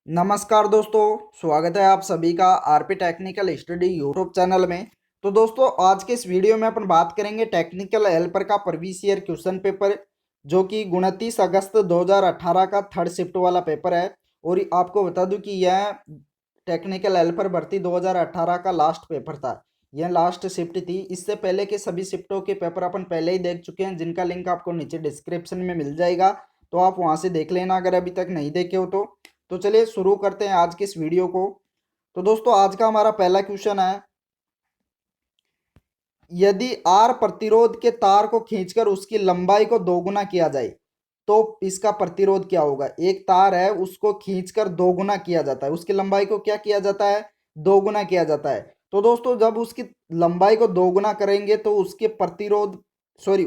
नमस्कार दोस्तों, स्वागत है आप सभी का RP technical study YouTube channel में। तो दोस्तों, आज के इस वीडियो में अपन बात करेंगे टेक्निकल हेल्पर का प्रीवियस ईयर क्वेश्चन पेपर, जो कि 29 अगस्त 2018 का थर्ड शिफ्ट वाला पेपर है। और आपको बता दूं कि यह टेक्निकल हेल्पर भर्ती 2018 का लास्ट पेपर था। यह लास्ट शिफ्ट थी। इससे पहले के सभी शिफ्टों के पेपर अपन पहले ही देख चुके हैं, जिनका लिंक आपको नीचे डिस्क्रिप्शन में मिल जाएगा, तो आप वहां से देख लेना अगर अभी तक नहीं देखे हो तो चलिए शुरू करते हैं आज की इस वीडियो को। तो दोस्तों, आज का हमारा पहला क्वेश्चन है, यदि आर प्रतिरोध के तार को खींचकर उसकी लंबाई को दोगुना किया जाए तो इसका प्रतिरोध क्या होगा। एक तार है, उसको खींचकर दोगुना किया जाता है, उसकी लंबाई को क्या किया जाता है, दोगुना किया जाता है। तो दोस्तों, जब उसकी लंबाई को दोगुना करेंगे तो उसके प्रतिरोध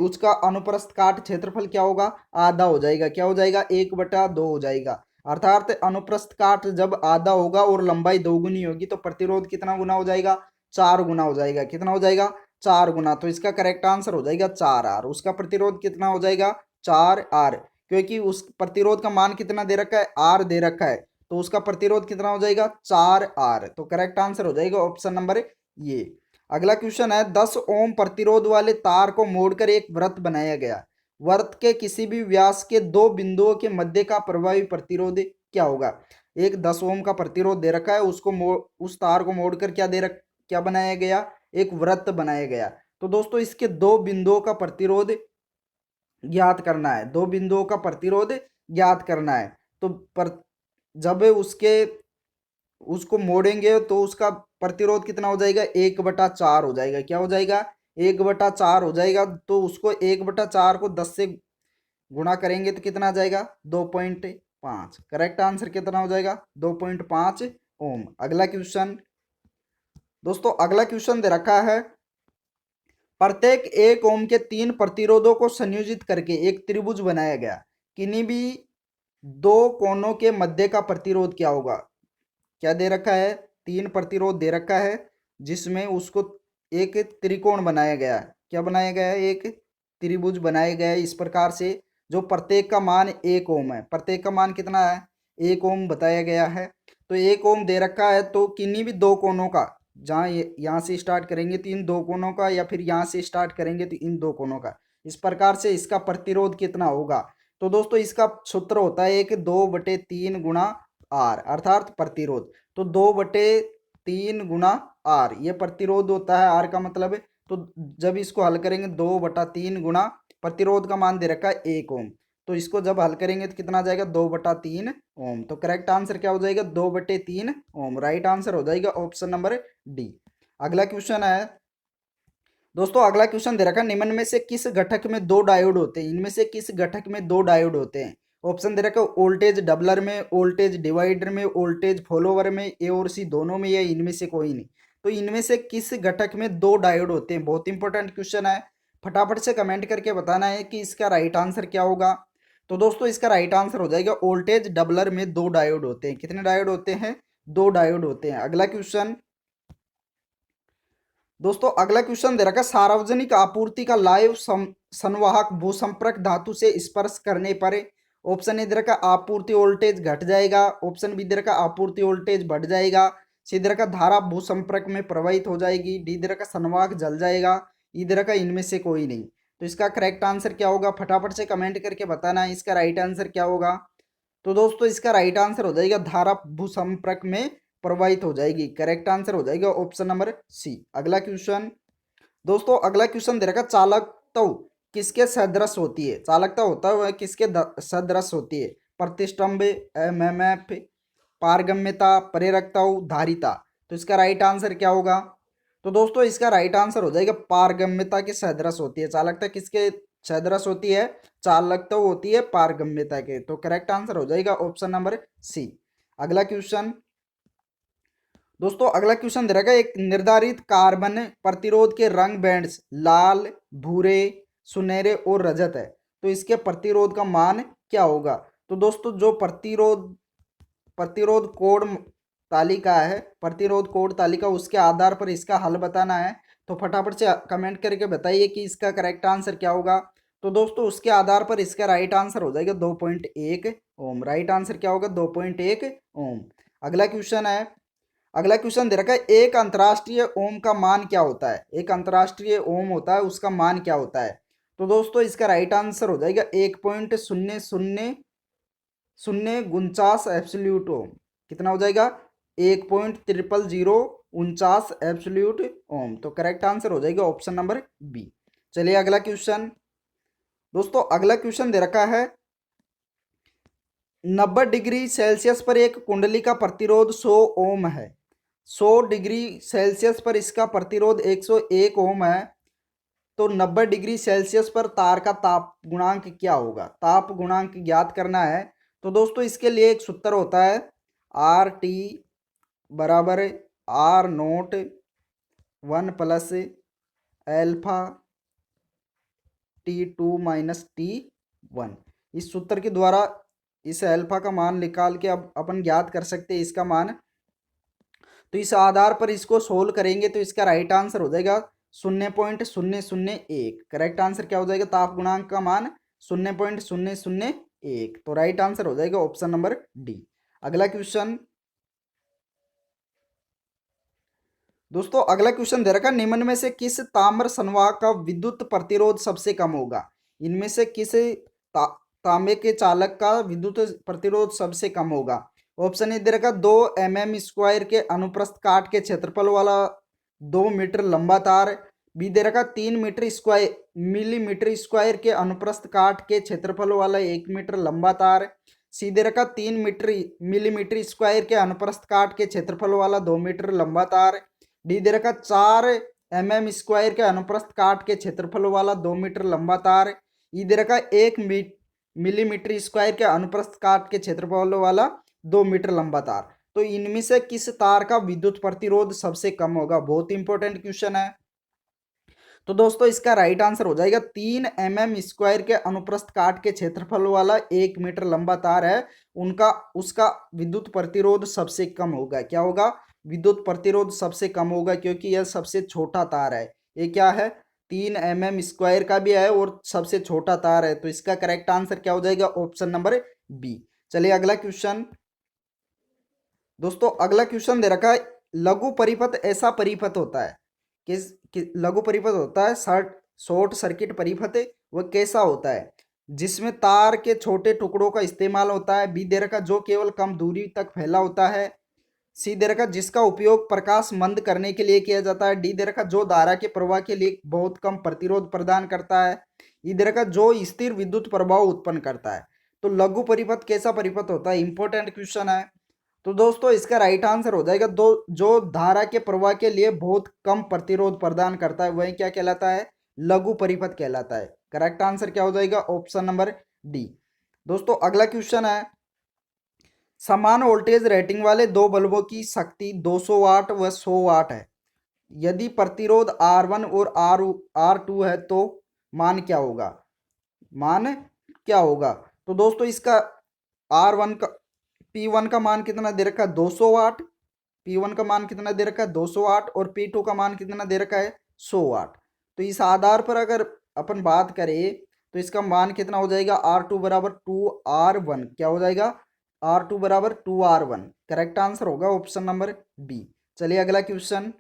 उसका अनुप्रस्थ काट क्षेत्रफल क्या होगा, आधा हो जाएगा। क्या हो जाएगा, 1/2 हो जाएगा। अर्थात अनुप्रस्थ काट जब आधा होगा और लंबाई दोगुनी होगी तो प्रतिरोध कितना गुना हो जाएगा, 4 गुना हो जाएगा। कितना हो जाएगा, 4 गुना। तो इसका करेक्ट आंसर हो जाएगा 4R। उसका प्रतिरोध कितना हो जाएगा, 4R, क्योंकि उस प्रतिरोध का मान कितना दे रखा है, R दे रखा है, तो उसका प्रतिरोध कितना हो जाएगा, 4R। तो करेक्ट आंसर हो जाएगा ऑप्शन नंबर ये। अगला क्वेश्चन है, 10 ओम प्रतिरोध वाले तार को मोड़कर एक वृत्त बनाया गया। वृत्त के किसी भी व्यास के दो बिंदुओं के मध्य का प्रभावी प्रतिरोध क्या होगा। एक 10 ओम का प्रतिरोध दे रखा है, उसको उस तार को मोड़कर क्या बनाया गया, एक वृत्त बनाया गया। तो दोस्तों, इसके दो बिंदुओं का प्रतिरोध ज्ञात करना है, दो बिंदुओं का प्रतिरोध ज्ञात करना है। तो जब उसको मोड़ेंगे तो उसका प्रतिरोध कितना हो जाएगा, 1/4 हो जाएगा। क्या हो जाएगा, 1/4 हो जाएगा। तो उसको 1/4 को 10 से गुणा करेंगे तो कितना आ जाएगा, 2.5। करेक्ट आंसर कितना हो जाएगा, 2.5 ओम। अगला क्वेश्चन दोस्तों, अगला क्वेश्चन दे रखा है, प्रत्येक 1 ओम के 3 प्रतिरोधों को संयोजित करके एक त्रिभुज बनाया गया। किन्हीं भी दो कोनों के मध्य का प्रतिरोध क्या होगा। क्या दे रखा है, 3 प्रतिरोध दे रखा है, जिसमें उसको एक त्रिकोण बनाया गया है। क्या बनाया गया है, एक त्रिभुज बनाया गया है इस प्रकार से, जो प्रत्येक का मान 1 ओम है। प्रत्येक का मान कितना है, 1 ओम बताया गया है। तो 1 ओम दे रखा है, तो किन्हीं भी दो कोनों का, जहाँ यहाँ से स्टार्ट करेंगे तो इन दो कोनों का, या फिर यहाँ से स्टार्ट करेंगे तो इन दो कोनों का, इस प्रकार से इसका प्रतिरोध कितना होगा। तो दोस्तों, इसका सूत्र होता है एक 2/3 गुणा आर, अर्थात प्रतिरोध। तो 2/3 गुणा आर, ये प्रतिरोध होता है, आर का मतलब है। तो जब इसको हल करेंगे, 2/3 गुणा प्रतिरोध का मान दे रखा है 1 ओम, तो इसको जब हल करेंगे तो कितना आ जाएगा, 2/3 ओम। तो करेक्ट आंसर क्या हो जाएगा, 2/3 ओम। राइट आंसर हो जाएगा ऑप्शन नंबर डी। अगला क्वेश्चन है दोस्तों, अगला क्वेश्चन दे रखा है, निम्न में से किस घटक में दो डायोड होते हैं। इनमें से किस घटक में दो डायोड होते हैं। ऑप्शन दे रखा है, वोल्टेज डबलर में, वोल्टेज डिवाइडर में, वोल्टेज फॉलोवर में, ए और सी दोनों में, या इनमें से कोई नहीं। तो इनमें से किस घटक में दो डायोड होते हैं, बहुत इंपॉर्टेंट क्वेश्चन है। फटाफट से कमेंट करके बताना है कि इसका राइट आंसर क्या होगा। तो दोस्तों, इसका राइट आंसर हो जाएगा, वोल्टेज डबलर में दो डायोड होते हैं। कितने डायोड होते हैं, दो डायोड होते हैं। अगला क्वेश्चन दोस्तों, अगला क्वेश्चन दे रखा है, सार्वजनिक आपूर्ति का लाइव संवाहक भूसंपर्क धातु से स्पर्श करने पर। ऑप्शन ए दे रखा, आपूर्ति वोल्टेज घट जाएगा। ऑप्शन बी दे रखा, आपूर्ति वोल्टेज बढ़ जाएगा। सी दे रखा, धारा भूसंपर्क में प्रवाहित हो जाएगी। डी दे रखा, संवाहक जल जाएगा। ई दे रखा, इनमें से कोई नहीं। तो इसका करेक्ट आंसर क्या होगा, फटाफट से कमेंट करके बताना है इसका राइट आंसर क्या होगा। तो दोस्तों, इसका राइट आंसर हो जाएगा, धारा भूसंपर्क में प्रवाहित हो जाएगी। करेक्ट आंसर हो जाएगा ऑप्शन नंबर सी। अगला क्वेश्चन दोस्तों, अगला क्वेश्चन दे रखा, चालकता किसके सदृश होती है। चालकता होता है वह किसके सदृश होती है। प्रतिष्ठंभ, एमएमएफ, पारगम्यता, प्रेरकता, धारिता। तो इसका राइट आंसर क्या होगा। तो दोस्तों, इसका राइट आंसर हो जाएगा, पारगम्यता के सदृश होती है। चालकता किसके सदृश होती है, चालकता होती है पारगम्यता के। तो करेक्ट आंसर हो जाएगा ऑप्शन नंबर सी। अगला क्वेश्चन दोस्तों, अगला क्वेश्चन दे रखा है, एक निर्धारित कार्बन प्रतिरोध के रंग बैंड्स लाल, भूरे, सुनहरे और रजत है। तो इसके प्रतिरोध का मान क्या होगा। तो दोस्तों, जो प्रतिरोध कोड तालिका है, प्रतिरोध कोड तालिका, उसके आधार पर इसका हल बताना है। तो फटाफट से कमेंट करके बताइए कि इसका करेक्ट आंसर क्या होगा। तो दोस्तों उसके आधार पर इसका राइट आंसर हो जाएगा 2.1 ओम। राइट आंसर क्या होगा? 2.1 ओम। अगला क्वेश्चन है, अगला क्वेश्चन दे रखा है एक अंतर्राष्ट्रीय ओम का मान क्या होता है? एक अंतर्राष्ट्रीय ओम होता है, उसका मान क्या होता है? तो दोस्तों इसका राइट आंसर हो जाएगा 1.000049 एब्सोल्यूट ओम। कितना हो जाएगा? 1.000049 एब्सोल्यूट ओम। तो करेक्ट आंसर हो जाएगा ऑप्शन नंबर बी। चलिए अगला क्वेश्चन। दोस्तों अगला क्वेश्चन दे रखा है 90 डिग्री सेल्सियस पर एक कुंडली का प्रतिरोध 100 ओम है। 100 डिग्री सेल्सियस पर इसका प्रतिरोध 101 ओम है। तो 90 डिग्री सेल्सियस पर तार का ताप गुणांक क्या होगा? ताप गुणांक ज्ञात करना है। तो दोस्तों इसके लिए एक सूत्र होता है, आर टी बराबर R naught 1 + alpha T2 - T1। इस सूत्र के द्वारा इस अल्फा का मान निकाल के अब अपन ज्ञात कर सकते हैं इसका मान। तो इस आधार पर इसको सोल्व करेंगे तो इसका राइट आंसर हो जाएगा 0.001। करेक्ट आंसर क्या हो जाएगा? ताप गुणांक का मान 0.001। तो राइट आंसर हो जाएगा ऑप्शन नंबर डी। अगला क्वेश्चन। दोस्तों अगला क्वेश्चन दे रखा है निम्न में से किस ताम्र संवाहक का विद्युत प्रतिरोध सबसे कम होगा? इनमें से किस तांबे के चालक का विद्युत प्रतिरोध सबसे कम होगा? ऑप्शन ए दे रखा 2 mm² के अनुप्रस्थ काट के क्षेत्रफल वाला 2 मीटर लंबा तार। बी दे रखा 3 मिलीमीटर स्क्वायर के अनुप्रस्थ काट के क्षेत्रफल वाला 1 मीटर लंबा तार। सी दे रखा 3 मिलीमीटर स्क्वायर के अनुप्रस्थ काट के क्षेत्रफल वाला 2 मीटर लंबा तार। डी दे रखा 4 mm² के अनुप्रस्थ काट के क्षेत्रफल वाला 2 मीटर लंबा तार। ई दे रखा 1 मिलीमीटर स्क्वायर के अनुप्रस्थ काट के क्षेत्रफल वाला 2 मीटर लंबा तार। तो इनमें से किस तार का विद्युत प्रतिरोध सबसे कम होगा? बहुत इंपॉर्टेंट क्वेश्चन है। तो दोस्तों इसका राइट आंसर हो जाएगा 3 mm² के अनुप्रस्थ काट के क्षेत्रफल वाला 1 मीटर लंबा तार है, उनका उसका विद्युत प्रतिरोध सबसे कम होगा। क्या होगा? विद्युत प्रतिरोध सबसे कम होगा, क्योंकि यह सबसे छोटा तार है। ये क्या है? 3 mm² का भी है और सबसे छोटा तार है। तो इसका करेक्ट आंसर क्या हो जाएगा? Option number B. चलिए अगला क्वेश्चन। दोस्तों अगला क्वेश्चन दे रखा है लघु परिपथ ऐसा परिपथ होता है लघु परिपथ होता है शॉर्ट सर्किट परिपथ। वह कैसा होता है? जिसमें तार के छोटे टुकड़ों का इस्तेमाल होता है। बी दे रखा जो केवल कम दूरी तक फैला होता है। सी दे रखा जिसका उपयोग प्रकाश मंद करने के लिए किया जाता है। डी दे रखा जो धारा के प्रवाह के लिए बहुत कम प्रतिरोध प्रदान करता है। ई दे रखा जो स्थिर विद्युत प्रभाव उत्पन्न करता है। तो लघु परिपथ कैसा परिपथ होता है? इंपॉर्टेंट क्वेश्चन है। तो दोस्तों इसका राइट आंसर हो जाएगा दो जो धारा के प्रवाह के लिए बहुत कम प्रतिरोध प्रदान करता है, वही क्या कहलाता है? लघु परिपथ कहलाता है। करेक्ट आंसर क्या हो जाएगा? Option number D. दोस्तों अगला क्वेश्चन है समान वोल्टेज रेटिंग वाले दो बल्बों की शक्ति 200 वाट व 100 वाट है। यदि प्रतिरोध R1 और R2 है तो मान क्या होगा? मान क्या होगा? तो दोस्तों इसका R1 का P1 का मान कितना दे रखा है? 200 वाट। P1 का मान कितना दे रखा है? 200 वाट। और P2 का मान कितना दे रखा है? 100 वाट। तो इस आधार पर अगर अपन बात करें तो इसका मान कितना हो जाएगा? R2 बराबर 2R1। क्या हो जाएगा? R2 बराबर 2R1। करेक्ट आंसर होगा ऑप्शन नंबर बी। चलिए अगला क्वेश्चन।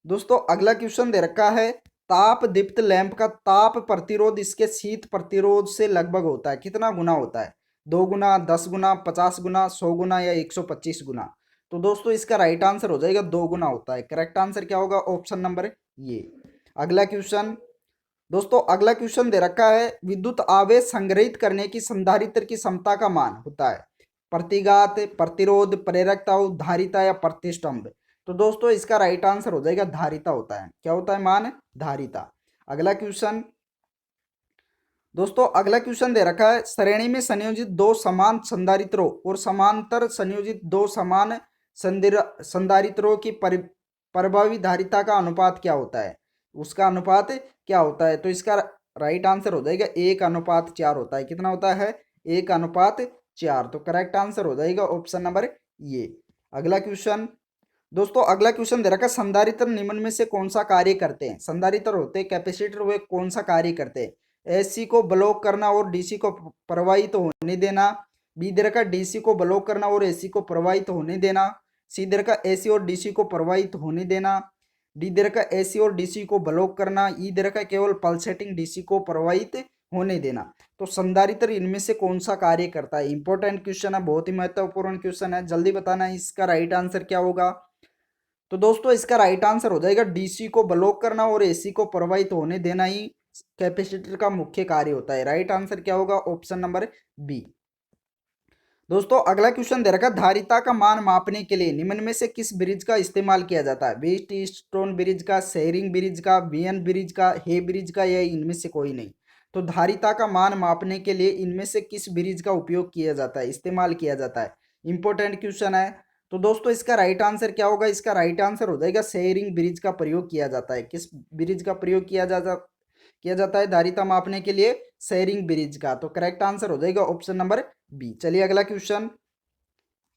दोस्तों अगला क्वेश्चन दे रखा है ताप दीप्त लैंप का ताप प्रतिरोध इसके शीत प्रतिरोध से लगभग होता है कितना गुना होता है? 2 गुना, 10 गुना, 50 गुना, 100 गुना या 125 गुना? तो दोस्तों इसका राइट आंसर हो जाएगा 2 गुना होता है। करेक्ट आंसर क्या होगा? ऑप्शन नंबर ये। अगला क्वेश्चन। दोस्तों अगला क्वेश्चन दे रखा है विद्युत आवेश संग्रहित करने की संधारित्र की क्षमता का मान होता है प्रतिघात, प्रतिरोध, प्रेरकता, धारिता या प्रतिष्ठंभ? तो दोस्तों इसका राइट आंसर हो जाएगा धारिता होता है। क्या होता है? मान धारिता। अगला क्वेश्चन। दोस्तों अगला क्वेश्चन दे रखा है श्रेणी में संयोजित दो समान संधारित्रों और समांतर संयोजित दो समान संधारित्रों की प्रभावी धारिता का अनुपात क्या होता है? उसका अनुपात क्या होता है? तो इसका राइट आंसर हो जाएगा 1:4 होता है। कितना होता है? 1:4। तो करेक्ट आंसर हो जाएगा ऑप्शन नंबर ये। अगला क्वेश्चन। दोस्तों अगला क्वेश्चन दे रखा है संधारित्र निम्न में से कौन सा कार्य करते हैं? संधारित्र होते हैं कैपेसिटर, वे कौन सा कार्य करते हैं? एसी को ब्लॉक करना और डीसी को प्रवाहित होने देना। बी दे रखा है डीसी को ब्लॉक करना और एसी को प्रवाहित होने देना। सी दे रखा है एसी और डीसी को प्रवाहित होने देना। डी दे रखा है एसी और डीसी को ब्लॉक करना। ई दे रखा है केवल पल्सेटिंग डीसी को प्रवाहित होने देना। तो संधारित्र इनमें से कौन सा कार्य करता है? इंपॉर्टेंट क्वेश्चन है, बहुत ही महत्वपूर्ण क्वेश्चन है, जल्दी बताना है इसका राइट आंसर क्या होगा। तो दोस्तों इसका राइट आंसर हो जाएगा डीसी को ब्लॉक करना और एसी को प्रवाहित होने देना ही कैपेसिटर का मुख्य कार्य होता है। राइट आंसर क्या होगा? Option number B. दोस्तों अगला क्वेश्चन दे रखा है धारिता का मान मापने के लिए निम्न में से किस ब्रिज का इस्तेमाल किया जाता है? व्हीट स्टोन ब्रिज का, शेयरिंग ब्रिज का, बीएन ब्रिज का, हे ब्रिज का, या इनमें से कोई नहीं। तो धारिता का मान मापने के लिए इनमें से किस ब्रिज का उपयोग किया जाता है, इस्तेमाल किया जाता है? इंपॉर्टेंट क्वेश्चन है। तो दोस्तों इसका राइट आंसर क्या होगा? इसका राइट आंसर हो जाएगा शेयरिंग ब्रिज का प्रयोग किया जाता है। किस ब्रिज का प्रयोग किया जाता है धारिता मापने के लिए? शेयरिंग ब्रिज का। तो करेक्ट आंसर हो जाएगा ऑप्शन नंबर बी। चलिए अगला क्वेश्चन,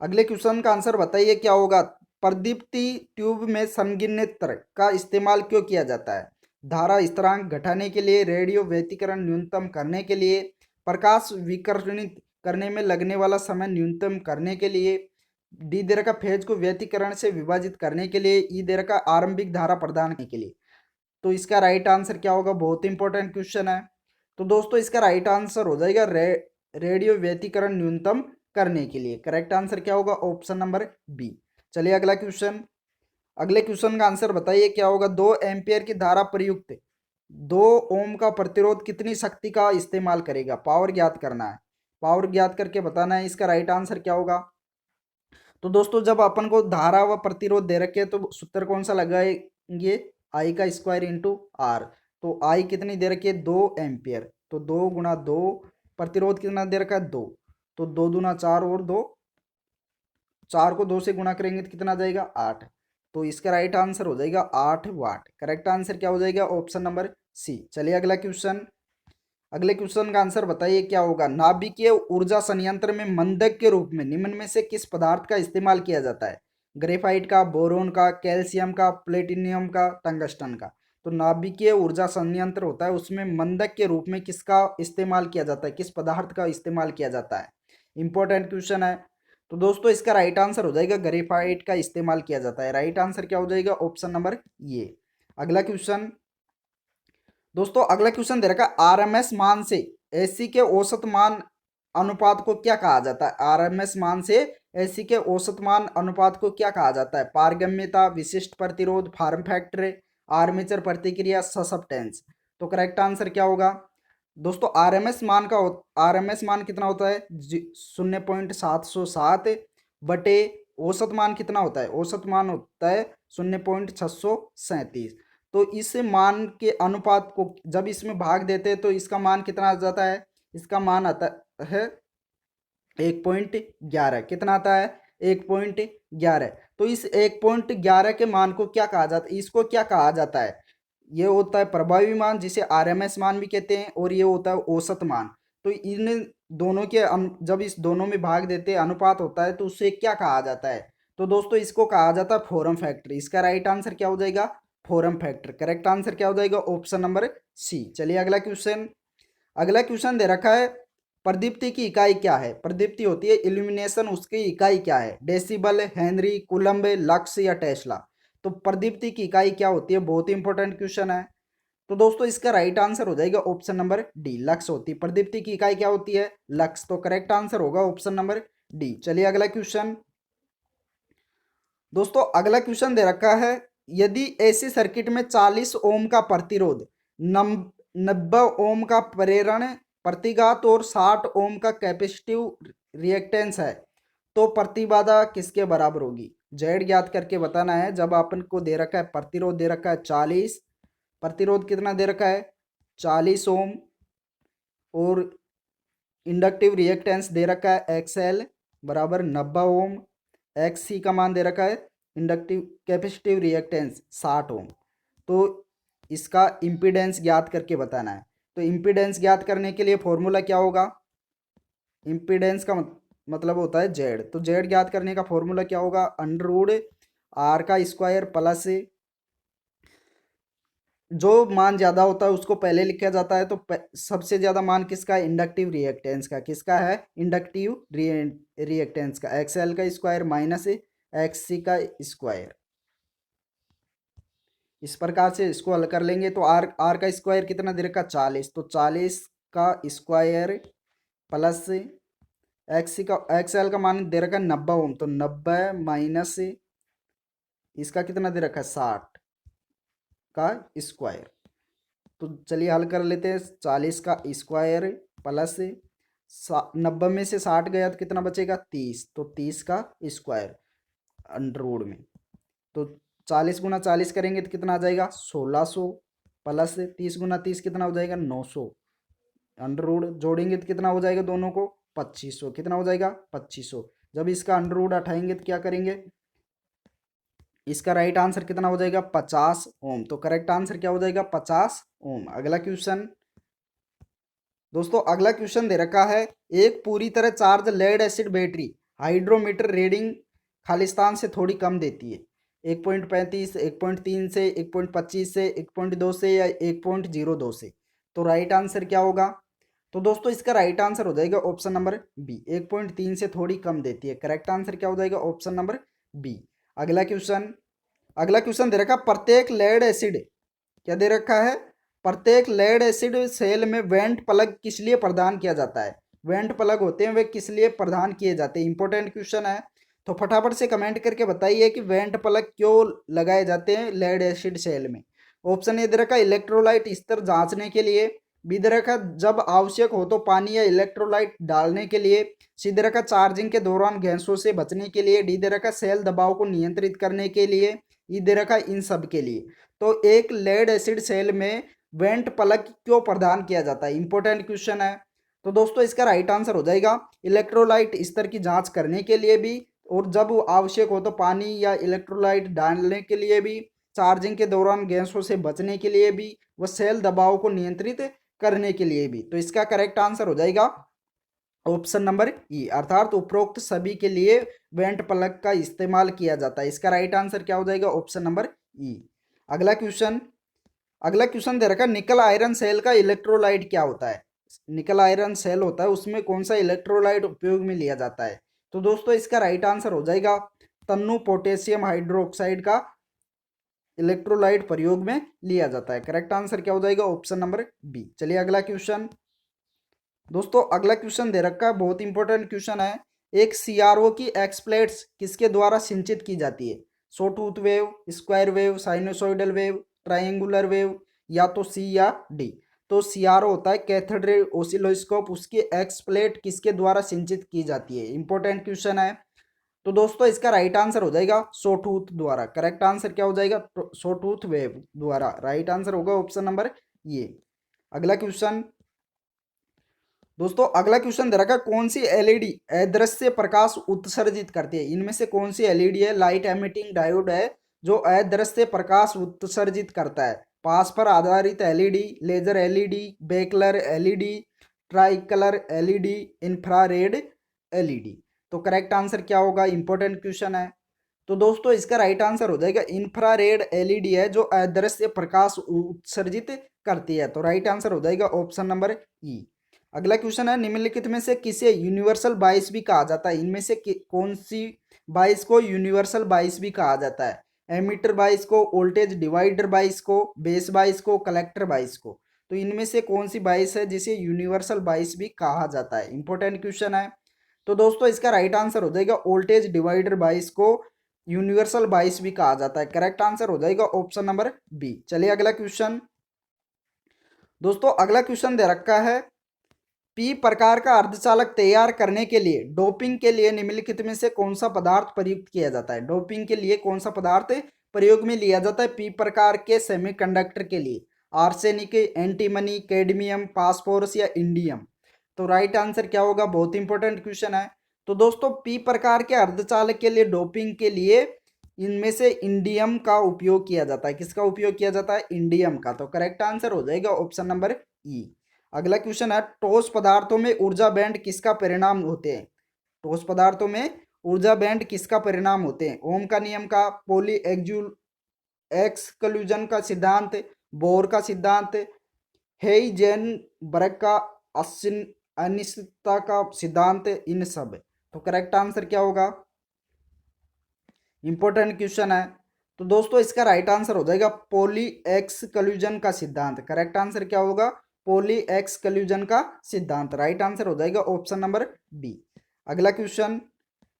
अगले क्वेश्चन का आंसर बताइए क्या होगा। प्रदीप्ति ट्यूब में संघनित्र का इस्तेमाल क्यों किया जाता है? धारा स्थिरांक घटाने के लिए, रेडियो व्यतिकरण न्यूनतम करने के लिए, प्रकाश विकर्णित करने में लगने वाला समय न्यूनतम करने के लिए, डी दे रखा फेज को व्यतिकरण से विभाजित करने के लिए, ई दे रखा आरंभिक धारा प्रदान करने के लिए। तो इसका राइट आंसर क्या होगा? बहुत इंपॉर्टेंट क्वेश्चन है। तो दोस्तों इसका राइट आंसर हो जाएगा रेडियो व्यतिकरण न्यूनतम करने के लिए। करेक्ट आंसर क्या होगा? Option number B. चलिए अगला क्वेश्चन, अगले क्वेश्चन का आंसर बताइए क्या होगा। 2 एम्पियर की धारा प्रयुक्त 2 ओम का प्रतिरोध कितनी शक्ति का इस्तेमाल करेगा? पावर ज्ञात करना है, पावर ज्ञात करके बताना है। इसका राइट आंसर क्या होगा? तो दोस्तों जब अपन को धारा व प्रतिरोध दे रखे तो सूत्र कौन सा लगाएंगे? आई का स्क्वायर इंटू आर। तो आई कितनी दे रखी है? 2 एम्पियर। तो 2 × 2, प्रतिरोध कितना दे रखा है? 2। तो 2 × 4 और 2, 4 को 2 से गुणा करेंगे तो कितना आ जाएगा? 8। तो इसका राइट आंसर हो जाएगा 8 वाट। करेक्ट आंसर क्या हो जाएगा? Option number C. चलिए अगला क्वेश्चन, अगले क्वेश्चन का आंसर बताइए क्या होगा। नाभिकीय ऊर्जा संयंत्र में मंदक के रूप में निम्न में से किस पदार्थ का इस्तेमाल किया जाता है? ग्रेफाइट का, बोरोन का, कैल्शियम का, प्लेटिनियम का, टंगस्टन का। तो नाभिकीय ऊर्जा संयंत्र होता है उसमें मंदक के रूप में किसका इस्तेमाल किया जाता है, किस पदार्थ का इस्तेमाल किया जाता है? इंपॉर्टेंट क्वेश्चन है। तो दोस्तों इसका राइट आंसर हो जाएगा ग्रेफाइट का इस्तेमाल किया जाता है। राइट आंसर क्या हो जाएगा? ऑप्शन नंबर ये। अगला क्वेश्चन, दोस्तों अगला क्वेश्चन दे रखा है आरएमएस मान से एसी के औसत मान अनुपात को क्या कहा जाता है? आरएमएस मान से एसी के औसत मान अनुपात को क्या कहा जाता है? पारगम्यता, विशिष्ट प्रतिरोध, फॉर्म फैक्टर, आर्मेचर प्रतिक्रिया, ससेप्टेंस। तो करेक्ट आंसर क्या होगा? दोस्तों आरएमएस मान कितना होता है? 0.707 बटे औसत मान कितना होता है? औसत मान होता है 0.637। तो इस मान के अनुपात को जब इसमें भाग देते हैं तो इसका मान कितना आ जाता है? इसका मान आता है 1.11। कितना आता है? 1.11। तो इस 1.11 के मान को क्या कहा जाता है? इसको क्या कहा जाता है? ये होता है प्रभावी मान जिसे आरएमएस मान भी कहते हैं, और ये होता है औसत मान। तो इन दोनों के जब इस दोनों में भाग देते हैं अनुपात होता है तो उसे क्या कहा जाता है? तो दोस्तों इसको कहा जाता है फॉर्म फैक्टर। इसका राइट आंसर क्या हो जाएगा? Form factor. करेक्ट आंसर क्या हो जाएगा? Option number C. चलिए अगला क्वेश्चन, अगला क्वेश्चन दे रखा है प्रदीप्ति की इकाई क्या है? प्रदीप्ति होती है इल्यूमिनेशन, उसकी इकाई क्या है? डेसिबल, हेनरी, कूलम्ब, लक्स या टेस्ला। तो प्रदीप्ति की इकाई क्या होती है? बहुत ही इंपॉर्टेंट क्वेश्चन है। तो दोस्तों इसका राइट आंसर हो जाएगा ऑप्शन नंबर डी, लक्स होती है। प्रदीप्ति की इकाई क्या होती है? लक्स। तो करेक्ट आंसर होगा ऑप्शन नंबर डी। चलिए अगला क्वेश्चन, दोस्तों अगला क्वेश्चन दे रखा है यदि एसी सर्किट में 40 ओम का प्रतिरोध, 90 ओम का प्रेरण प्रतिघात और 60 ओम का कैपेसिटिव रिएक्टेंस है तो प्रतिबाधा किसके बराबर होगी? जेड ज्ञात करके बताना है। जब अपन को दे रखा है प्रतिरोध दे रखा है 40, प्रतिरोध कितना दे रखा है? 40 ओम, और इंडक्टिव रिएक्टेंस दे रखा है एक्सएल बराबर 90 ओम, एक्स सी का मान दे रखा है इंडक्टिव कैपेसिटिव रिएक्टेंस 60 ओम। तो इसका इम्पीडेंस ज्ञात करके बताना है। तो इम्पीडेंस ज्ञात करने के लिए फॉर्मूला क्या होगा? इम्पीडेंस का मतलब होता है जेड। तो जेड ज्ञात करने का फॉर्मूला क्या होगा? अंडर रूट आर का स्क्वायर प्लस जो मान ज्यादा होता है उसको पहले लिखा जाता है, तो सबसे ज्यादा मान किसका है? इंडक्टिव रिएक्टेंस का। किसका है? इंडक्टिव रिएक्टेंस का। एक्स एल का स्क्वायर माइनस एक्स सी का स्क्वायर। इस प्रकार से इसको हल कर लेंगे तो आर आर का स्क्वायर कितना दे रखा? 40। तो 40 का स्क्वायर प्लस एक्स सी का, एक्स एल का मान दे रखा है 90 ओम, तो 90 माइनस इसका कितना दे रखा है? 60 का स्क्वायर। तो चलिए हल कर लेते हैं। 40 का स्क्वायर प्लस 90 में से 60 गया तो कितना बचेगा? 30। तो 30 का स्क्वायर अंडर रूट में, तो 40 गुना 40 करेंगे तो कितना आ जाएगा? 1600 प्लस 30 गुना 30 कितना हो जाएगा? 900। अंडर रूट जोड़ेंगे तो कितना हो जाएगा दोनों को? 2500। कितना हो जाएगा? 2500। जब इसका अंडर रूट उठाएंगे तो क्या करेंगे? इसका राइट आंसर कितना हो जाएगा? 50 ओम। तो करेक्ट आंसर क्या हो जाएगा? 50 ओम। अगला क्वेश्चन दोस्तों, अगला क्वेश्चन दे रखा है, एक पूरी तरह charge lead acid battery hydrometer reading खालिस्तान से थोड़ी कम देती है। 1.35, 1.3 से, 1.25 से, 1.2 से या 1.02 से। तो राइट आंसर क्या होगा? तो दोस्तों इसका राइट आंसर हो जाएगा ऑप्शन नंबर बी, 1.3 से थोड़ी कम देती है। करेक्ट आंसर क्या हो जाएगा? Option number B. अगला क्वेश्चन, अगला क्वेश्चन दे रखा, प्रत्येक लेड एसिड, क्या दे रखा है? प्रत्येक लेड एसिड सेल में वेंट प्लग किस लिए प्रदान किया जाता है? वेंट प्लग होते हैं वे किस लिए प्रदान किए जाते हैं? इंपॉर्टेंट क्वेश्चन है, तो फटाफट से कमेंट करके बताइए कि वेंट प्लग क्यों लगाए जाते हैं लेड एसिड सेल में। ऑप्शन ए दे रखा, इलेक्ट्रोलाइट स्तर जांचने के लिए। बी दे रखा, जब आवश्यक हो तो पानी या इलेक्ट्रोलाइट डालने के लिए। सी दे रखा, चार्जिंग के दौरान गैसों से बचने के लिए। डी दे रखा, सेल दबाव को नियंत्रित करने के लिए। ई दे रखा, इन सब के लिए। तो एक लेड एसिड सेल में वेंट प्लग क्यों प्रदान किया जाता है? इंपॉर्टेंट क्वेश्चन है। तो दोस्तों इसका राइट आंसर हो जाएगा इलेक्ट्रोलाइट स्तर की जांच करने के लिए भी, और जब आवश्यक हो तो पानी या इलेक्ट्रोलाइट डालने के लिए भी, चार्जिंग के दौरान गैसों से बचने के लिए भी, व सेल दबाव को नियंत्रित करने के लिए भी। तो इसका करेक्ट आंसर हो जाएगा ऑप्शन नंबर ई, अर्थात उपरोक्त सभी के लिए वेंट प्लग का इस्तेमाल किया जाता है। इसका राइट आंसर क्या हो जाएगा? ऑप्शन नंबर ई। अगला क्वेश्चन, अगला क्वेश्चन दे रखा है, निकल आयरन सेल का इलेक्ट्रोलाइट क्या होता है? निकल आयरन सेल होता है, उसमें कौन सा इलेक्ट्रोलाइट उपयोग में लिया जाता है? तो दोस्तों इसका राइट आंसर हो जाएगा तन्नु पोटेशियम हाइड्रोक्साइड का इलेक्ट्रोलाइट प्रयोग में लिया जाता है। करेक्ट आंसर क्या हो जाएगा? Option number B. चलिए अगला क्वेश्चन दोस्तों, अगला क्वेश्चन दे रखा है, बहुत इंपॉर्टेंट क्वेश्चन है। एक सीआरओ की एक्सप्लेट्स किसके द्वारा सिंचित की जाती है? Sawtooth wave, square wave, sinusoidal wave, triangular wave, या तो सी या डी। तो सीआरओ होता है कैथेड्रल ओसिलोस्कोप, उसकी एक्सप्लेट किसके द्वारा सिंचित की जाती है? इंपॉर्टेंट क्वेश्चन है। तो दोस्तों इसका राइट आंसर हो जाएगा सॉटूथ द्वारा। करेक्ट आंसर क्या हो जाएगा? सॉटूथ वेव द्वारा। राइट आंसर होगा ऑप्शन नंबर ये। अगला क्वेश्चन दोस्तों, अगला क्वेश्चन दे रखा है, कौन सी एलईडी अदृश्य प्रकाश उत्सर्जित करती है? इनमें से कौन सी एलईडी है? लाइट एमिटिंग डायोड है जो अदृश्य प्रकाश उत्सर्जित करता है। पास पर आधारित LED, laser LED, bicolour LED, tri colour LED, infrared LED. तो करेक्ट आंसर क्या होगा? इंपॉर्टेंट क्वेश्चन है। तो दोस्तों इसका राइट आंसर हो जाएगा इंफ्रारेड एलईडी है जो अदृश्य प्रकाश उत्सर्जित करती है। तो राइट आंसर हो जाएगा ऑप्शन नंबर ई। अगला क्वेश्चन है, निम्नलिखित में से किसे यूनिवर्सल बाइस भी कहा जाता है? इनमें से कौन सी बाइस को यूनिवर्सल बाइस भी कहा जाता है? एमीटर बाइस को, वोल्टेज डिवाइडर बाइस को, बेस बाइस को, कलेक्टर बाइस को। तो इनमें से कौन सी बाइस है जिसे यूनिवर्सल बाइस भी कहा जाता है? इंपॉर्टेंट क्वेश्चन है। तो दोस्तों इसका राइट आंसर हो जाएगा वोल्टेज डिवाइडर बाइस को यूनिवर्सल बाइस भी कहा जाता है। करेक्ट आंसर हो जाएगा ऑप्शन नंबर बी। चलिए अगला क्वेश्चन दोस्तों, अगला क्वेश्चन दे रखा है, पी प्रकार का अर्धचालक तैयार करने के लिए डोपिंग के लिए निम्नलिखित में से कौन सा पदार्थ प्रयुक्त किया जाता है? डोपिंग के लिए कौन सा पदार्थ प्रयोग में लिया जाता है पी प्रकार के सेमीकंडक्टर के लिए? आर्सेनिक, एंटीमनी, कैडमियम, फास्फोरस या इंडियम। तो राइट आंसर क्या होगा? बहुत इंपॉर्टेंट क्वेश्चन है। तो दोस्तों पी प्रकार के अर्धचालक के लिए डोपिंग के लिए इनमें से इंडियम का उपयोग किया जाता है। किसका उपयोग किया जाता है? इंडियम का। तो करेक्ट आंसर हो जाएगा ऑप्शन नंबर ई। अगला क्वेश्चन है, ठोस पदार्थों में ऊर्जा बैंड किसका परिणाम होते हैं? ठोस पदार्थों में ऊर्जा बैंड किसका परिणाम होते हैं? ओम का नियम का, पॉली एक्सक्लूजन का सिद्धांत, बोर का सिद्धांत, हेइजेनबर्ग का अनिश्चितता का सिद्धांत, इन सब। तो करेक्ट आंसर क्या होगा? इंपॉर्टेंट क्वेश्चन है। तो दोस्तों इसका राइट आंसर हो जाएगा पॉली एक्सक्लूजन का सिद्धांत। करेक्ट आंसर क्या होगा? पॉली एक्सक्लूजन का सिद्धांत। राइट आंसर हो जाएगा ऑप्शन नंबर बी। अगला क्वेश्चन,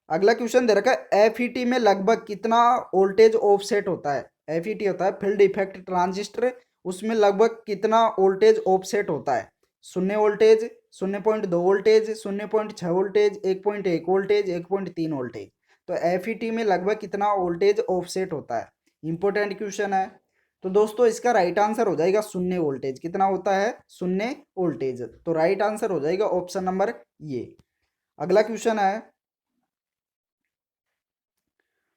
अगला क्वेश्चन दे रखा है एफईटी में लगभग कितना वोल्टेज ऑफसेट होता है? एफईटी होता है फील्ड इफेक्ट ट्रांजिस्टर, उसमें लगभग कितना वोल्टेज ऑफसेट होता है? 0 voltage, 0.2 voltage, 0.6 voltage, 1.1 voltage, 1.3 voltage. तो एफईटी में लगभग कितना वोल्टेज ऑफसेट होता है? इंपॉर्टेंट क्वेश्चन है। तो दोस्तों इसका राइट आंसर हो जाएगा 0 वोल्टेज। कितना होता है? 0 वोल्टेज। तो राइट आंसर हो जाएगा ऑप्शन नंबर ये। अगला क्वेश्चन है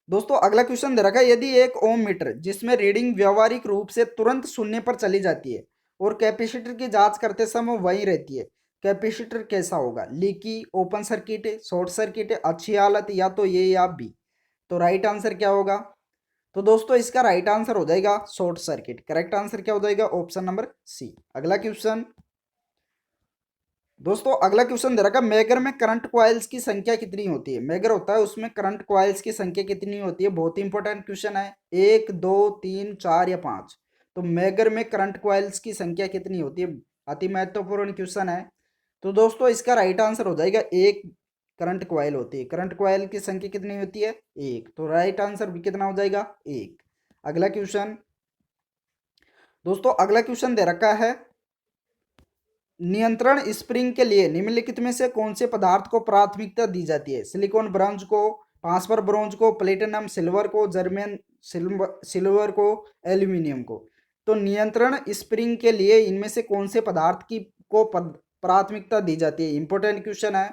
दोस्तों, अगला क्वेश्चन दे रखा है यदि एक ओम मीटर जिसमें रीडिंग व्यवहारिक रूप से तुरंत शून्य पर चली जाती है और कैपेसिटर की जांच करते समय वहीं रहती है, कैपेसिटर कैसा होगा? Leaky, open circuit, short circuit, अच्छी हालत, या तो ये या बी। तो राइट आंसर क्या होगा? तो दोस्तों इसका राइट आंसर हो जाएगा शॉर्ट सर्किट। करेक्ट आंसर क्या हो जाएगा? Option number C. अगला क्वेश्चन दोस्तों, अगला क्वेश्चन दे रखा है मेगर में करंट कॉइल्स की संख्या कितनी होती है? मेगर होता है उसमें करंट कॉइल्स की संख्या कितनी होती है? बहुत ही इंपॉर्टेंट क्वेश्चन है। 1, 2, 3, 4 या 5। तो मेगर में करंट कॉइल्स की संख्या कितनी होती है? अति महत्वपूर्ण क्वेश्चन है। तो दोस्तों इसका राइट आंसर हो जाएगा एक करंट कॉइल होती है। करंट कॉइल की संख्या कितनी होती है? एक। तो राइट आंसर भी कितना हो जाएगा? एक। अगला क्वेश्चन दोस्तों, अगला क्वेश्चन दे रखा है नियंत्रण स्प्रिंग के लिए निम्नलिखित में से कौन से पदार्थ को प्राथमिकता दी जाती है? सिलिकॉन ब्रॉन्ज को, फास्फर ब्रॉन्ज को, प्लेटिनम सिल्वर को, जर्मेन सिल्वर को, एल्यूमिनियम को। तो नियंत्रण स्प्रिंग के लिए इनमें से कौन से पदार्थ की को प्राथमिकता दी जाती है? इंपॉर्टेंट क्वेश्चन है।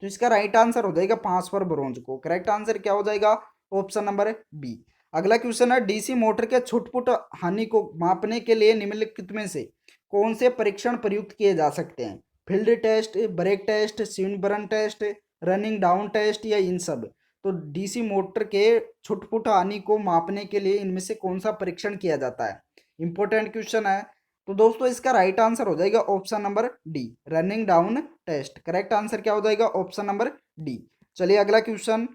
तो इसका राइट आंसर हो जाएगा फास्फर ब्रॉन्ज को। करेक्ट आंसर क्या हो जाएगा? Option number B. अगला क्वेश्चन है डीसी मोटर के छुटपुट हानि को मापने के लिए निम्नलिखित में से कौन से परीक्षण प्रयुक्त किए जा सकते हैं? Field test, brake test, Swinburne test, running down test, या इन सब। तो डीसी मोटर के छुटपुट हानि को मापने के लिए इनमें से कौन सा परीक्षण किया जाता है? इंपॉर्टेंट क्वेश्चन है। तो दोस्तों इसका राइट आंसर हो जाएगा option number D, running down test. Correct answer क्या हो जाएगा? Option number D. चलिए अगला क्वेश्चन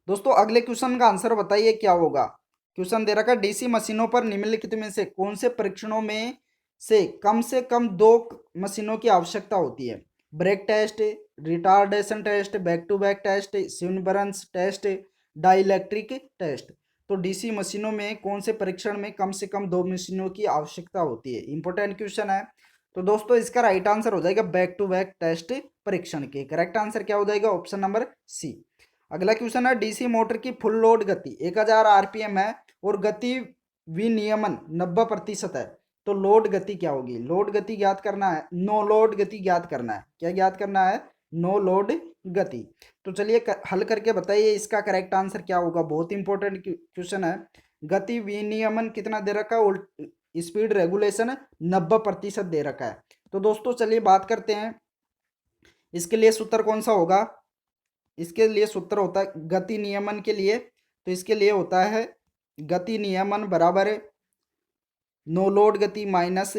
दोस्तों, अगले क्वेश्चन का आंसर बताइए क्या होगा। क्वेश्चन दे रखा है डीसी मशीनों पर निम्नलिखित में से कौन से परीक्षणों में से कम दो मशीनों की आवश्यकता होती है? Brake test, retardation test, back to back test, Swinburne's test, dielectric test. तो डीसी मशीनों में कौन से परीक्षण में कम से कम दो मशीनों की आवश्यकता होती है? इंपॉर्टेंट क्वेश्चन है। तो दोस्तों इसका राइट आंसर हो जाएगा बैक टू बैक टेस्ट परीक्षण के। करेक्ट आंसर क्या हो जाएगा? Option number C. अगला क्वेश्चन है डीसी मोटर की फुल लोड गति 1000 आरपीएम है और गति विनियमन 90% है। तो लोड गति क्या होगी? लोड गति ज्ञात करना है, नो लोड गति ज्ञात करना है। क्या ज्ञात करना है? नो लोड गति। तो चलिए हल करके बताइए इसका करेक्ट आंसर क्या होगा। बहुत इंपॉर्टेंट क्वेश्चन है। गति विनियमन कितना दे रखा है? स्पीड रेगुलेशन 90% दे रखा है। तो दोस्तों चलिए बात करते हैं इसके लिए सूत्र कौन सा होगा। इसके लिए सूत्र होता है गति नियमन के लिए, तो इसके लिए होता है गति नियमन बराबर नो लोड गति माइनस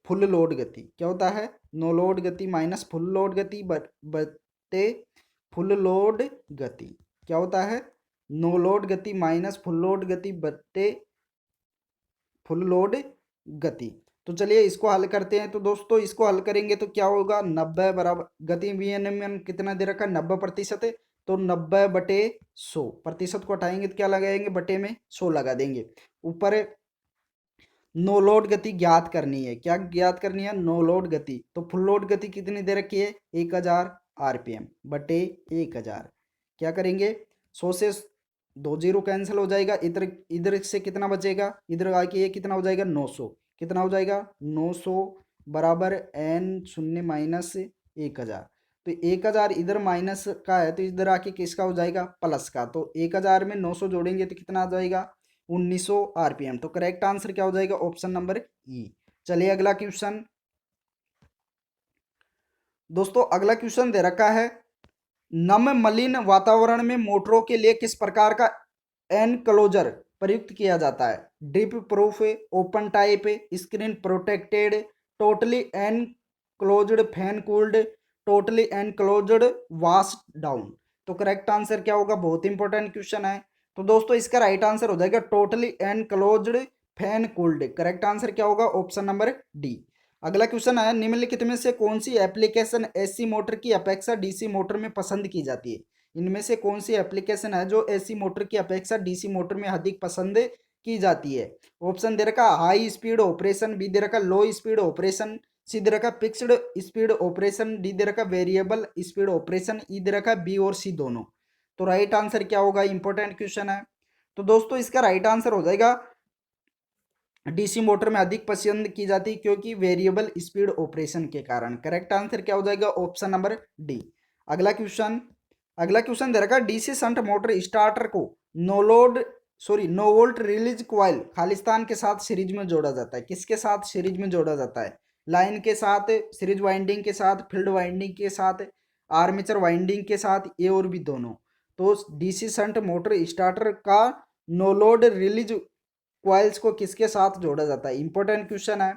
फुल लोड गति। क्या होता है? नो लोड गति माइनस फुल लोड गति बटे फुल लोड गति। क्या होता है? नो लोड गति माइनस फुल लोड गति बटे फुल लोड गति। तो चलिए इसको हल करते हैं। तो दोस्तों इसको हल करेंगे तो क्या होगा? 90 बराबर गति विनियमन कितना दे रखा है? 90% है। तो 90/100, प्रतिशत को हटाएंगे तो क्या लगाएंगे? बटे में 100 लगा देंगे। ऊपर नो लोड गति ज्ञात करनी है। क्या ज्ञात करनी है? नो लोड गति। तो फुल लोड गति कितनी दे रखी है? 1000 आरपीएम बटे 1000। क्या करेंगे? 100 से 2 जीरो कैंसिल हो जाएगा। इधर इधर से कितना बचेगा? इधर आके ये कितना हो जाएगा? 900। कितना हो जाएगा? 900 बराबर n शून्य माइनस 1000। तो 1000 इधर माइनस का है तो इधर आके किसका हो जाएगा? प्लस का। तो 1000 में 900 जोड़ेंगे तो कितना आ जाएगा? 1900 आरपीएम। तो करेक्ट आंसर क्या हो जाएगा? ऑप्शन नंबर ई। चलिए अगला क्वेश्चन दोस्तों, अगला क्वेश्चन दे रखा है नम मलिन वातावरण में मोटरों के लिए किस प्रकार का एनक्लोजर प्रयुक्त किया जाता है? Drip proof, open type, screen protected, totally enclosed, fan cooled, totally enclosed, wash down. तो करेक्ट आंसर क्या होगा? बहुत इंपॉर्टेंट क्वेश्चन है। तो दोस्तों इसका राइट आंसर हो जाएगा totally enclosed, fan cooled. Correct answer क्या होगा? Option number D. अगला क्वेश्चन है, निम्नलिखित में से कौन सी एप्लीकेशन एसी मोटर की अपेक्षा डीसी मोटर में पसंद की जाती है? इनमें से कौन सी एप्लीकेशन है जो एसी मोटर की अपेक्षा डीसी मोटर में अधिक पसंद की जाती है? ऑप्शन दे रखा हाई स्पीड ऑपरेशन, बी दे रखा लो स्पीड ऑपरेशन, सी दे रखा फिक्स्ड स्पीड ऑपरेशन, डी दे रखा वेरिएबल स्पीड ऑपरेशन, ई दे रखा बी और सी दोनों। तो राइट आंसर क्या होगा? इंपॉर्टेंट क्वेश्चन है। तो दोस्तों इसका राइट आंसर हो जाएगा डीसी मोटर में अधिक पसंद की जाती है क्योंकि वेरिएबल स्पीड ऑपरेशन के कारण। करेक्ट आंसर क्या हो जाएगा? Option number D. अगला क्वेश्चन, अगला क्वेश्चन दे रखा डीसी शंट मोटर स्टार्टर को नो वोल्ट रिलीज कॉइल खालिस्तान के साथ सीरीज में जोड़ा जाता है? किसके साथ सीरीज में जोड़ा जाता है? लाइन के साथ, सीरीज वाइंडिंग के साथ, फील्ड वाइंडिंग के साथ, आर्मेचर वाइंडिंग के साथ, ए और बी दोनों। तो डीसी शंट मोटर स्टार्टर का नो लोड रिलीज कॉइल्स को किसके साथ जोड़ा जाता है? इंपॉर्टेंट क्वेश्चन है।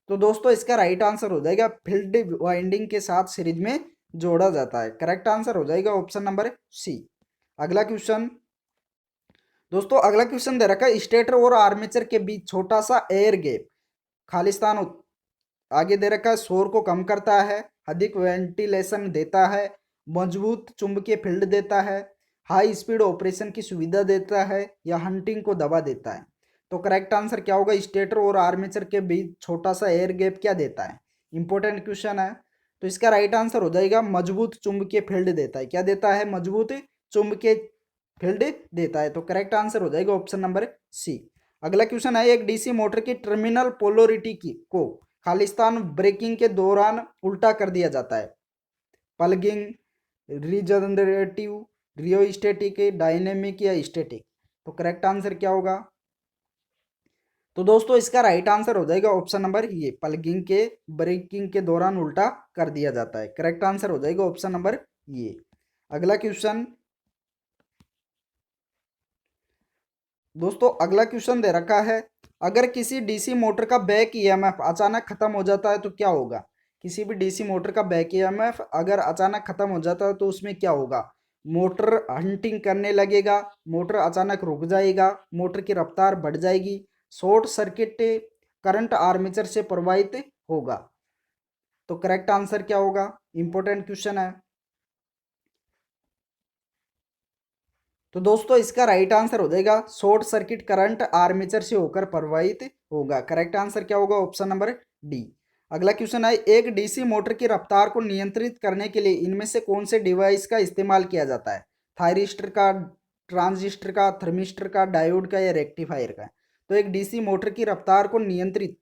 तो दोस्तों इसका राइट आंसर हो जाएगा फील्ड वाइंडिंग के साथ सीरीज में जोड़ा जाता है। करेक्ट आंसर हो जाएगा ऑप्शन नंबर सी। अगला क्वेश्चन, दोस्तों अगला क्वेश्चन दे रखा है स्टेटर और आर्मेचर के बीच छोटा सा एयर गैप खालिस्तान आगे दे रखा है शोर को कम करता है, अधिक वेंटिलेशन देता है, मजबूत चुंबकीय फील्ड देता है, हाई स्पीड ऑपरेशन की सुविधा देता है, या हंटिंग को दबा देता है? तो करेक्ट आंसर क्या होगा? स्टेटर और आर्मेचर के बीच छोटा सा एयर गैप क्या देता है? इंपॉर्टेंट क्वेश्चन है। तो इसका राइट आंसर हो जाएगा मजबूत चुंबकीय फील्ड देता है। क्या देता है? मजबूत चुंबकीय फील्ड देता है। तो करेक्ट आंसर हो जाएगा ऑप्शन नंबर सी। अगला क्वेश्चन है एक डीसी मोटर की टर्मिनल पोलरिटी की को खालिस्तान ब्रेकिंग के दौरान उल्टा कर दिया जाता है? प्लगिंग, रीजनरेटिव, रियोस्टेटिक, डायनेमिक या स्टैटिक? तो करेक्ट आंसर क्या होगा? तो दोस्तों इसका राइट आंसर हो जाएगा ऑप्शन नंबर ये, प्लगिंग के ब्रेकिंग के दौरान उल्टा कर दिया जाता है। करेक्ट आंसर हो जाएगा ऑप्शन नंबर ये। अगला क्वेश्चन, दोस्तों अगला क्वेश्चन दे रखा है अगर किसी डीसी मोटर का बैक ईएमएफ अचानक खत्म हो जाता है तो क्या होगा? किसी भी डीसी मोटर का बैक ईएमएफ अगर अचानक खत्म हो जाता है तो उसमें क्या होगा? मोटर हंटिंग करने लगेगा, मोटर अचानक रुक जाएगा, मोटर की रफ्तार बढ़ जाएगी, शॉर्ट सर्किट करंट आर्मेचर से प्रवाहित होगा? तो करेक्ट आंसर क्या होगा? इंपॉर्टेंट क्वेश्चन है। तो दोस्तों इसका राइट आंसर हो जाएगा शॉर्ट सर्किट करंट आर्मेचर से होकर प्रवाहित होगा। करेक्ट आंसर क्या होगा? Option number D. अगला क्वेश्चन है एक डीसी मोटर की रफ्तार को नियंत्रित करने के लिए इनमें से कौन से डिवाइस का इस्तेमाल किया जाता है? थायरिस्टर का, ट्रांजिस्टर का, थर्मिस्टर का, डायोड का या रेक्टिफायर का? तो एक डीसी मोटर की रफ्तार को नियंत्रित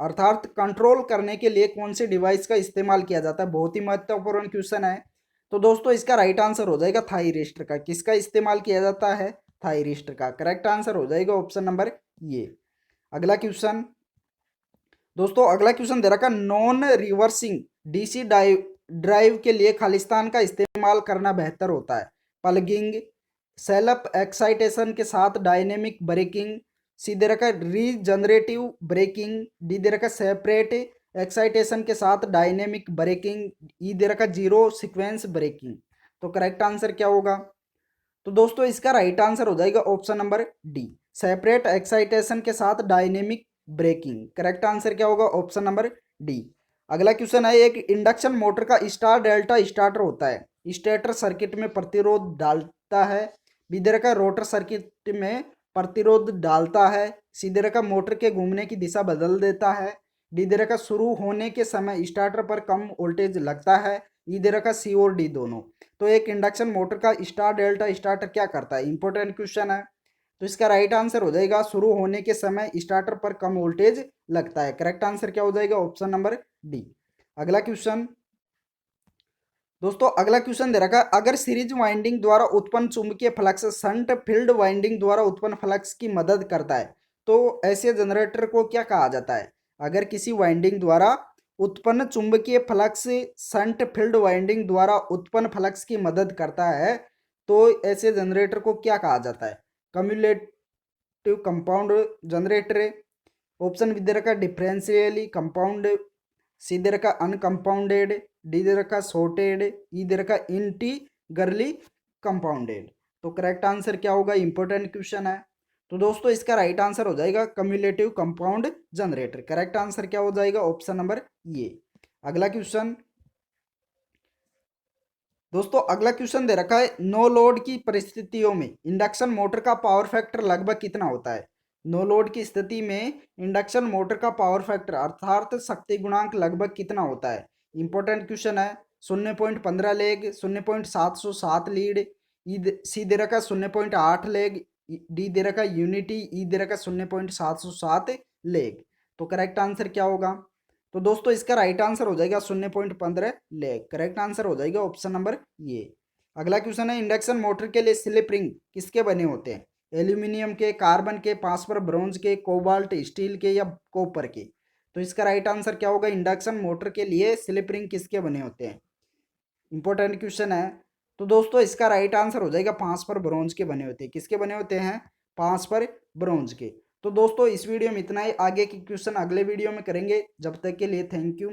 अर्थात कंट्रोल करने के लिए कौन से डिवाइस का इस्तेमाल किया जाता है? बहुत ही महत्वपूर्ण क्वेश्चन है। तो दोस्तों इसका राइट आंसर हो जाएगा थायरिस्टर का। किसका इस्तेमाल किया जाता है? थायरिस्टर का। करेक्ट आंसर हो जाएगा ऑप्शन नंबर ये। अगला क्वेश्चन, दोस्तों अगला क्वेश्चन दे रखा नॉन रिवर्सिंग डीसी ड्राइव के लिए खालिस्तान का इस्तेमाल करना बेहतर होता है? प्लगिंग, सेल्फ एक्साइटेशन के साथ डायनेमिक ब्रेकिंग, सी दे रखा रीजनरेटिव ब्रेकिंग, डी दे रखा सेपरेट एक्साइटेशन के साथ डायनेमिक ब्रेकिंग, ई दे रखा जीरो सीक्वेंस ब्रेकिंग? तो करेक्ट आंसर क्या होगा? तो दोस्तों इसका राइट आंसर हो जाएगा option number D, separate excitation के साथ डायनेमिक ब्रेकिंग। करेक्ट आंसर क्या होगा? Option number D. अगला क्वेश्चन है एक इंडक्शन मोटर का स्टार डेल्टा स्टार्टर होता है, स्टेटर सर्किट में प्रतिरोध डालता है, बी का रोटर सर्किट में प्रतिरोध डालता है, सी का मोटर के घूमने की दिशा बदल देता है, डी का शुरू होने के समय स्टार्टर पर कम वोल्टेज लगता है, ई का सी और डी दोनों? तो एक इंडक्शन मोटर का स्टार डेल्टा स्टार्टर क्या करता है? इंपॉर्टेंट क्वेश्चन है। तो इसका राइट आंसर हो जाएगा शुरू होने के समय स्टार्टर पर कम वोल्टेज लगता है। करेक्ट आंसर क्या हो जाएगा? Option number D. अगला क्वेश्चन, दोस्तों अगला क्वेश्चन दे रखा है अगर सीरीज वाइंडिंग द्वारा उत्पन्न चुंबकीय फ्लक्स शंट फील्ड वाइंडिंग द्वारा उत्पन्न फ्लक्स की मदद करता है तो ऐसे जनरेटर को क्या कहा जाता है? अगर किसी वाइंडिंग द्वारा उत्पन्न चुंबकीय फ्लक्स शंट फील्ड वाइंडिंग द्वारा उत्पन्न फ्लक्स की मदद करता है तो ऐसे जनरेटर को क्या कहा जाता है? Cumulate cumulative compound generator, option B दे रखा डिफरेंशियली कंपाउंड, सी दे रखा अनकंपाउंडेड, डी दे रखा सॉर्टेड, ई दे रखा इंटीग्रली कंपाउंडेड। तो करेक्ट आंसर क्या होगा, इंपॉर्टेंट क्वेश्चन है। तो दोस्तों इसका राइट आंसर हो जाएगा cumulative compound generator. Correct answer क्या हो जाएगा, ऑप्शन नंबर ये। अगला क्वेश्चन दोस्तों, अगला क्वेश्चन दे रखा है नो लोड की परिस्थितियों में इंडक्शन मोटर का पावर फैक्टर लगभग कितना होता है। नो लोड की स्थिति में इंडक्शन मोटर का पावर फैक्टर अर्थात शक्ति गुणांक लगभग कितना होता है। इंपॉर्टेंट क्वेश्चन है। 0.15 लेग, 0.707 लीड, सी दे रखा 0.8 लेग, डी दे रखा यूनिटी, ई दे रखा 0.707 लेग। तो करेक्ट आंसर क्या होगा, तो दोस्तों इसका राइट आंसर हो जाएगा 0.15 लेग। करेक्ट आंसर हो जाएगा ऑप्शन नंबर ये। अगला क्वेश्चन है इंडक्शन मोटर के लिए स्लिप रिंग किसके बने होते हैं। एल्यूमिनियम के, कार्बन के, फास्फर ब्रोंज के, कोबाल्ट स्टील के या कॉपर के। तो इसका राइट आंसर क्या होगा, इंडक्शन मोटर के लिए स्लिप रिंग किसके बने होते हैं। इंपॉर्टेंट क्वेश्चन है। तो दोस्तों इसका राइट आंसर हो जाएगा फास्फर ब्रोंज के बने होते हैं। किसके बने होते हैं, फास्फर ब्रोंज के। तो दोस्तों इस वीडियो में इतना ही, आगे की क्वेश्चन अगले वीडियो में करेंगे। जब तक के लिए थैंक यू।